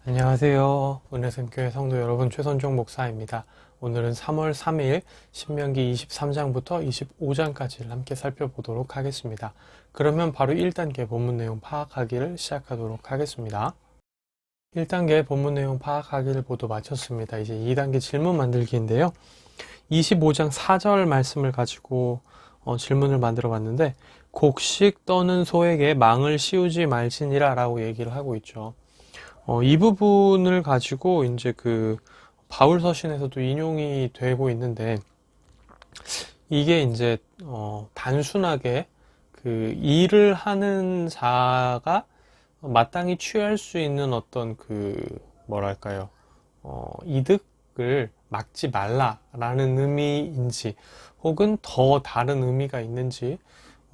안녕하세요. 은혜샘교회 성도 여러분, 최선종 목사입니다. 오늘은 3월 3일 신명기 23장부터 25장까지를 함께 살펴보도록 하겠습니다. 그러면 바로 1단계 본문 내용 파악하기를 시작하도록 하겠습니다. 1단계 본문 내용 파악하기를 모두 마쳤습니다. 이제 2단계 질문 만들기인데요. 25장 4절 말씀을 가지고 질문을 만들어 봤는데, 곡식 떠는 소에게 망을 씌우지 말지니라 라고 얘기를 하고 있죠. 이 부분을 가지고 이제 그 바울 서신에서도 인용이 되고 있는데, 이게 이제 단순하게 그 일을 하는 자가 마땅히 취할 수 있는 어떤 그 뭐랄까요, 이득을 막지 말라라는 의미인지, 혹은 더 다른 의미가 있는지,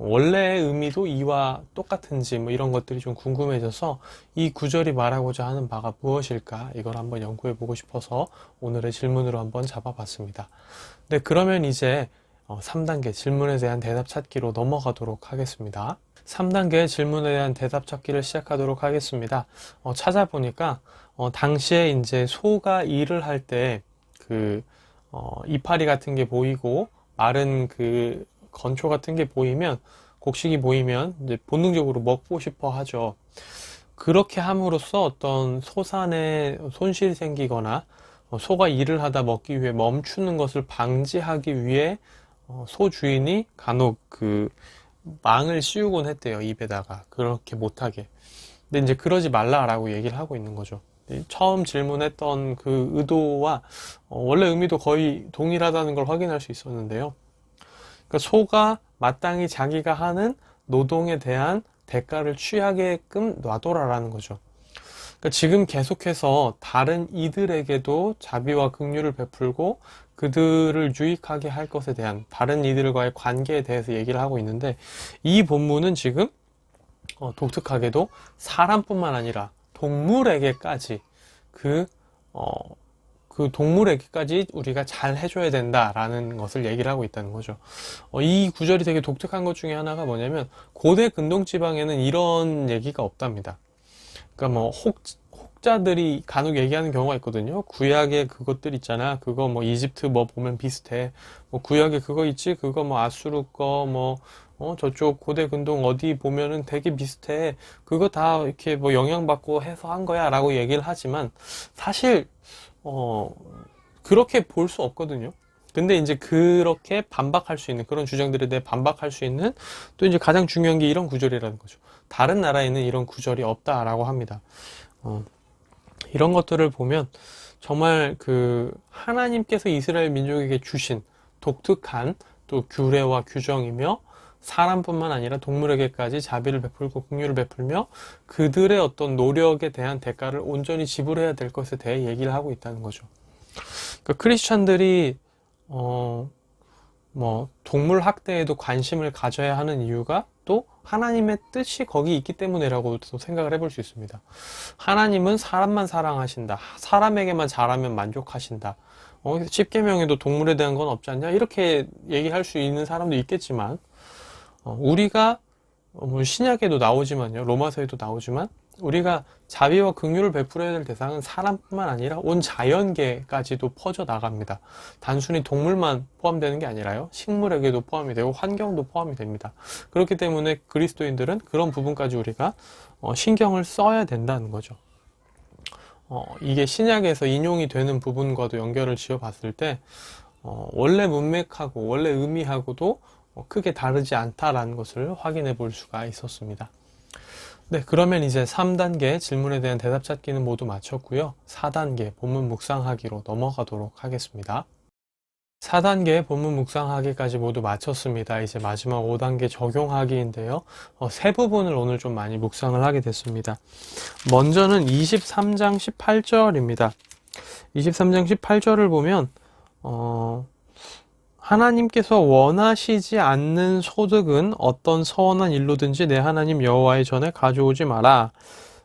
원래의 의미도 이와 똑같은지 뭐 이런 것들이 좀 궁금해져서 이 구절이 말하고자 하는 바가 무엇일까, 이걸 한번 연구해 보고 싶어서 오늘의 질문으로 한번 잡아봤습니다. 네, 그러면 이제 3단계 질문에 대한 대답 찾기로 넘어가도록 하겠습니다. 3단계 질문에 대한 대답 찾기를 시작하도록 하겠습니다. 찾아보니까 당시에 이제 소가 일을 할 때 그 이파리 같은 게 보이고 마른 그 건초 같은 게 보이면, 곡식이 보이면 이제 본능적으로 먹고 싶어 하죠. 그렇게 함으로써 어떤 소산에 손실이 생기거나 소가 일을 하다 먹기 위해 멈추는 것을 방지하기 위해 소 주인이 간혹 그 망을 씌우곤 했대요, 입에다가. 그렇게 못하게. 근데 이제 그러지 말라라고 얘기를 하고 있는 거죠. 처음 질문했던 그 의도와 원래 의미도 거의 동일하다는 걸 확인할 수 있었는데요. 그러니까 소가 마땅히 자기가 하는 노동에 대한 대가를 취하게끔 놔둬라라는 거죠. 그러니까 지금 계속해서 다른 이들에게도 자비와 긍휼을 베풀고 그들을 유익하게 할 것에 대한 다른 이들과의 관계에 대해서 얘기를 하고 있는데, 이 본문은 지금 독특하게도 사람뿐만 아니라 동물에게까지 그 동물에게까지 우리가 잘 해줘야 된다라는 것을 얘기를 하고 있다는 거죠. 이 구절이 되게 독특한 것 중에 하나가 뭐냐면, 고대 근동지방에는 이런 얘기가 없답니다. 그러니까 뭐 혹자들이 간혹 얘기하는 경우가 있거든요. 구약에 그것들 있잖아, 그거 뭐 이집트 뭐 보면 비슷해, 뭐 구약에 그거 있지, 그거 뭐 아수르 거 뭐 저쪽 고대 근동 어디 보면은 되게 비슷해, 그거 다 이렇게 뭐 영향받고 해서 한 거야 라고 얘기를 하지만, 사실 그렇게 볼 수 없거든요. 근데 이제 그렇게 반박할 수 있는, 그런 주장들에 대해 반박할 수 있는 또 이제 가장 중요한 게 이런 구절이라는 거죠. 다른 나라에는 이런 구절이 없다라고 합니다. 이런 것들을 보면 정말 그 하나님께서 이스라엘 민족에게 주신 독특한 또 규례와 규정이며, 사람뿐만 아니라 동물에게까지 자비를 베풀고 긍휼을 베풀며 그들의 어떤 노력에 대한 대가를 온전히 지불해야 될 것에 대해 얘기를 하고 있다는 거죠. 그러니까 크리스천들이 뭐 동물 학대에도 관심을 가져야 하는 이유가 또 하나님의 뜻이 거기 있기 때문이라고도 생각을 해볼 수 있습니다. 하나님은 사람만 사랑하신다, 사람에게만 잘하면 만족하신다, 십계명에도 동물에 대한 건 없지 않냐, 이렇게 얘기할 수 있는 사람도 있겠지만, 우리가 신약에도 나오지만요, 로마서에도 나오지만, 우리가 자비와 긍휼을 베풀어야 될 대상은 사람뿐만 아니라 온 자연계까지도 퍼져 나갑니다. 단순히 동물만 포함되는 게 아니라요, 식물에게도 포함이 되고 환경도 포함이 됩니다. 그렇기 때문에 그리스도인들은 그런 부분까지 우리가 신경을 써야 된다는 거죠. 이게 신약에서 인용이 되는 부분과도 연결을 지어 봤을 때 원래 문맥하고 원래 의미하고도 크게 다르지 않다라는 것을 확인해 볼 수가 있었습니다. 네, 그러면 이제 3단계 질문에 대한 대답 찾기는 모두 마쳤고요. 4단계 본문 묵상하기로 넘어가도록 하겠습니다. 4단계 본문 묵상하기까지 모두 마쳤습니다. 이제 마지막 5단계 적용하기인데요. 세 부분을 오늘 좀 많이 묵상을 하게 됐습니다. 먼저는 23장 18절입니다. 23장 18절을 보면 하나님께서 원하시지 않는 소득은 어떤 서원한 일로든지 내 하나님 여호와의 전에 가져오지 마라.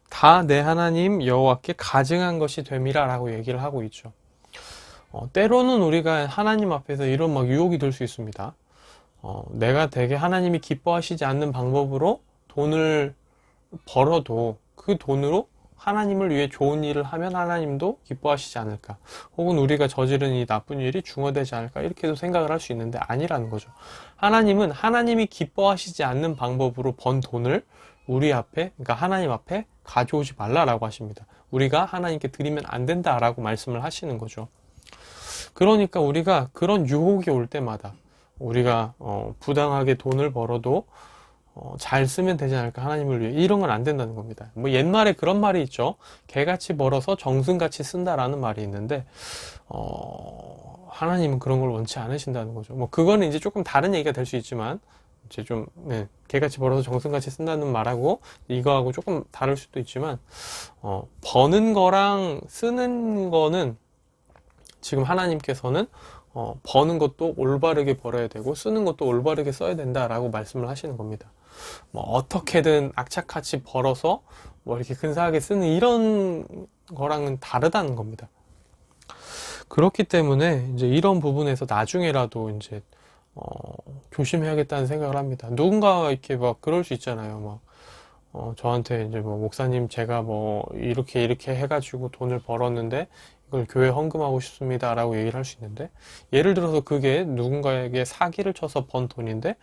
다 내 하나님 여호와께 가증한 것이 됨이라 라고 얘기를 하고 있죠. 때로는 우리가 하나님 앞에서 이런 막 유혹이 들 수 있습니다. 내가 되게 하나님이 기뻐하시지 않는 방법으로 돈을 벌어도 그 돈으로 하나님을 위해 좋은 일을 하면 하나님도 기뻐하시지 않을까? 혹은 우리가 저지른 이 나쁜 일이 중화되지 않을까? 이렇게도 생각을 할 수 있는데 아니라는 거죠. 하나님은 하나님이 기뻐하시지 않는 방법으로 번 돈을 우리 앞에, 그러니까 하나님 앞에 가져오지 말라라고 하십니다. 우리가 하나님께 드리면 안 된다라고 말씀을 하시는 거죠. 그러니까 우리가 그런 유혹이 올 때마다 우리가 부당하게 돈을 벌어도 잘 쓰면 되지 않을까, 하나님을 위해. 이런 건 안 된다는 겁니다. 뭐 옛말에 그런 말이 있죠. 개같이 벌어서 정승같이 쓴다라는 말이 있는데 하나님은 그런 걸 원치 않으신다는 거죠. 뭐 그거는 이제 조금 다른 얘기가 될 수 있지만 이제 좀 개같이 벌어서 정승같이 쓴다는 말하고 이거하고 조금 다를 수도 있지만 버는 거랑 쓰는 거는 지금 하나님께서는 버는 것도 올바르게 벌어야 되고 쓰는 것도 올바르게 써야 된다라고 말씀을 하시는 겁니다. 뭐 어떻게든 악착같이 벌어서 뭐 이렇게 근사하게 쓰는 이런 거랑은 다르다는 겁니다. 그렇기 때문에 이제 이런 부분에서 나중에라도 이제 조심해야겠다는 생각을 합니다. 누군가 이렇게 막 그럴 수 있잖아요. 막 저한테 이제 뭐 목사님 제가 뭐 이렇게 해가지고 돈을 벌었는데 이걸 교회에 헌금하고 싶습니다 라고 얘기를 할 수 있는데, 예를 들어서 그게 누군가에게 사기를 쳐서 번 돈인데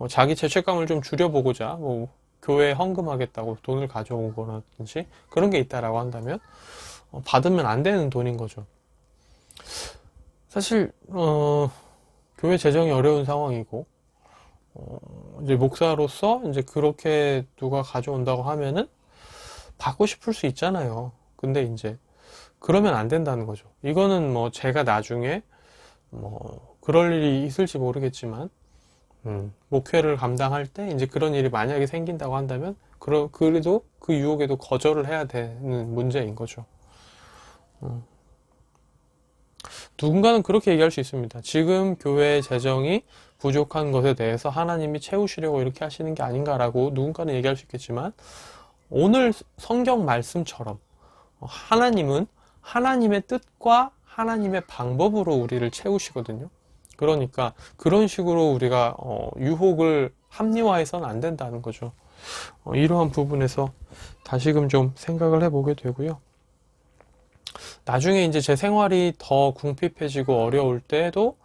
자기 죄책감을 좀 줄여보고자 뭐 교회에 헌금하겠다고 돈을 가져온 거라든지 그런 게 있다라고 한다면 받으면 안 되는 돈인 거죠. 사실 교회 재정이 어려운 상황이고 이제 목사로서 이제 그렇게 누가 가져온다고 하면은 받고 싶을 수 있잖아요. 근데 이제 그러면 안 된다는 거죠. 이거는 뭐 제가 나중에 뭐 그럴 일이 있을지 모르겠지만 목회를 감당할 때 이제 그런 일이 만약에 생긴다고 한다면 그래도 그 유혹에도 거절을 해야 되는 문제인 거죠. 누군가는 그렇게 얘기할 수 있습니다. 지금 교회 재정이 부족한 것에 대해서 하나님이 채우시려고 이렇게 하시는 게 아닌가라고 누군가는 얘기할 수 있겠지만, 오늘 성경 말씀처럼 하나님은 하나님의 뜻과 하나님의 방법으로 우리를 채우시거든요. 그러니까 그런 식으로 우리가 유혹을 합리화해서는 안 된다는 거죠. 이러한 부분에서 다시금 좀 생각을 해보게 되고요. 나중에 이제 제 생활이 더 궁핍해지고 어려울 때도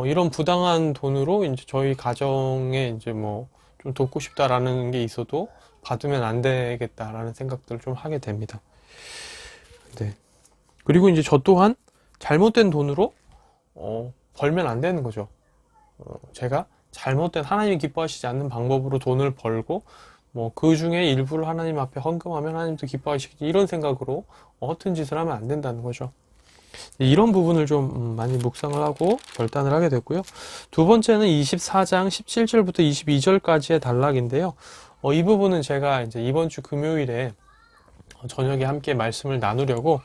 이런 부당한 돈으로 이제 저희 가정에 이제 뭐 좀 돕고 싶다라는 게 있어도 받으면 안 되겠다라는 생각들을 좀 하게 됩니다. 네. 그리고 이제 저 또한 잘못된 돈으로 벌면 안 되는 거죠. 제가 잘못된, 하나님이 기뻐하시지 않는 방법으로 돈을 벌고 뭐 그 중에 일부를 하나님 앞에 헌금하면 하나님도 기뻐하시겠지, 이런 생각으로 허튼 짓을 하면 안 된다는 거죠. 이런 부분을 좀 많이 묵상을 하고 결단을 하게 됐고요. 두 번째는 24장 17절부터 22절까지의 단락인데요. 이 부분은 제가 이제 이번 주 금요일에 저녁에 함께 말씀을 나누려고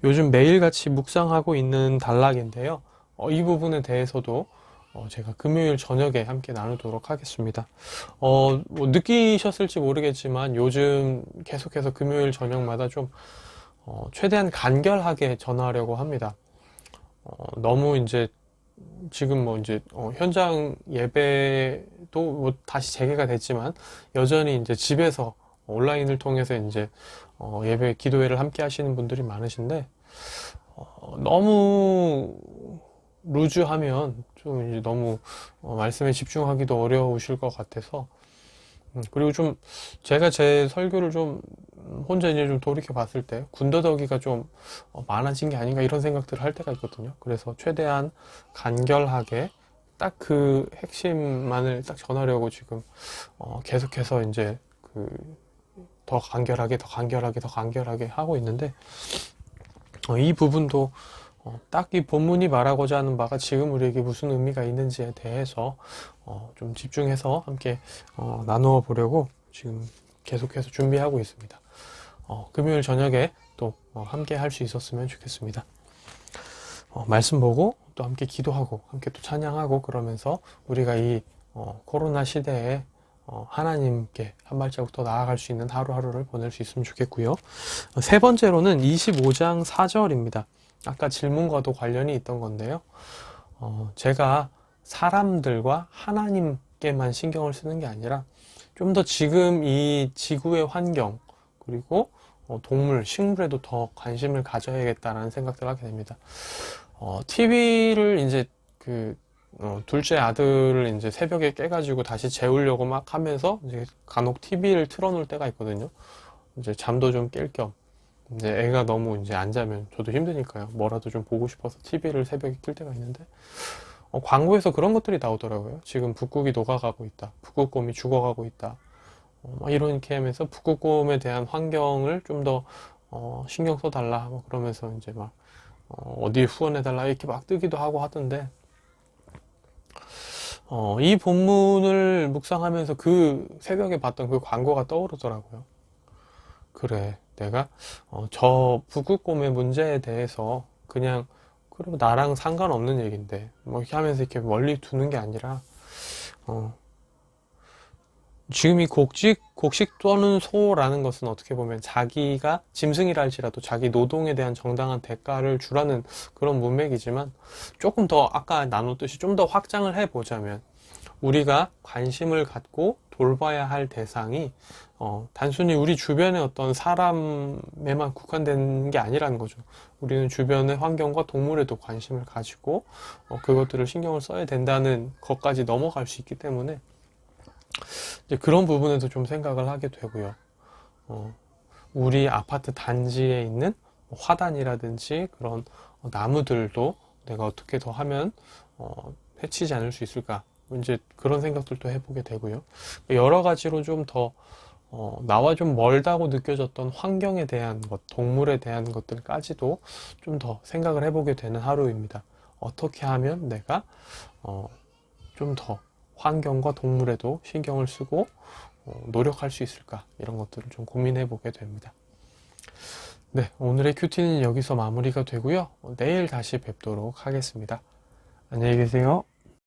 요즘 매일같이 묵상하고 있는 단락인데요. 이 부분에 대해서도 제가 금요일 저녁에 함께 나누도록 하겠습니다. 뭐 느끼셨을지 모르겠지만 요즘 계속해서 금요일 저녁마다 좀 최대한 간결하게 전하려고 합니다. 너무 이제 지금 뭐 이제 현장 예배도 뭐 다시 재개가 됐지만 여전히 이제 집에서 온라인을 통해서 이제 예배 기도회를 함께 하시는 분들이 많으신데 너무 루즈하면 좀 이제 너무 말씀에 집중하기도 어려우실 것 같아서, 그리고 좀 제가 제 설교를 좀 혼자 이제 좀 돌이켜 봤을 때 군더더기가 좀 많아진 게 아닌가 이런 생각들을 할 때가 있거든요. 그래서 최대한 간결하게 딱 그 핵심만을 딱 전하려고 지금 계속해서 이제 더 간결하게 하고 있는데, 이 부분도 딱 이 본문이 말하고자 하는 바가 지금 우리에게 무슨 의미가 있는지에 대해서 좀 집중해서 함께 나누어 보려고 지금 계속해서 준비하고 있습니다. 금요일 저녁에 또 함께 할 수 있었으면 좋겠습니다. 말씀 보고 또 함께 기도하고 함께 또 찬양하고 그러면서 우리가 이 코로나 시대에 하나님께 한 발자국 더 나아갈 수 있는 하루하루를 보낼 수 있으면 좋겠고요. 세 번째로는 25장 4절입니다. 아까 질문과도 관련이 있던 건데요. 제가 사람들과 하나님께만 신경을 쓰는 게 아니라 좀 더 지금 이 지구의 환경, 그리고 동물, 식물에도 더 관심을 가져야겠다라는 생각들을 하게 됩니다. TV를 이제 둘째 아들을 이제 새벽에 깨가지고 다시 재우려고 막 하면서 이제 간혹 TV를 틀어놓을 때가 있거든요. 이제 잠도 좀 깰 겸. 이제 애가 너무 이제 안 자면 저도 힘드니까요. 뭐라도 좀 보고 싶어서 TV를 새벽에 킬 때가 있는데, 광고에서 그런 것들이 나오더라고요. 지금 북극이 녹아가고 있다. 북극곰이 죽어가고 있다. 막 이렇게 하면서 북극곰에 대한 환경을 좀 더 신경 써달라. 뭐 그러면서 이제 막 어디 후원해달라 이렇게 막 뜨기도 하고 하던데, 이 본문을 묵상하면서 그 새벽에 봤던 그 광고가 떠오르더라고요. 그래, 내가 저 북극곰의 문제에 대해서 그냥 그리고 나랑 상관없는 얘기인데 뭐 이렇게 하면서 이렇게 멀리 두는 게 아니라 어, 지금 이 곡식 떠는 소라는 것은 어떻게 보면 자기가 짐승이라 할지라도 자기 노동에 대한 정당한 대가를 주라는 그런 문맥이지만, 조금 더 아까 나눴듯이 좀 더 확장을 해보자면 우리가 관심을 갖고 돌봐야 할 대상이 단순히 우리 주변의 어떤 사람에만 국한된 게 아니라는 거죠. 우리는 주변의 환경과 동물에도 관심을 가지고 그것들을 신경을 써야 된다는 것까지 넘어갈 수 있기 때문에 이제 그런 부분에도 좀 생각을 하게 되고요. 우리 아파트 단지에 있는 화단이라든지 그런 나무들도 내가 어떻게 더 하면 해치지 않을 수 있을까? 이제 그런 생각들도 해보게 되고요. 여러 가지로 좀 더 나와 좀 멀다고 느껴졌던 환경에 대한 것, 동물에 대한 것들까지도 좀 더 생각을 해보게 되는 하루입니다. 어떻게 하면 내가 좀 더 환경과 동물에도 신경을 쓰고 노력할 수 있을까? 이런 것들을 좀 고민해 보게 됩니다. 네, 오늘의 큐티는 여기서 마무리가 되고요. 내일 다시 뵙도록 하겠습니다. 안녕히 계세요.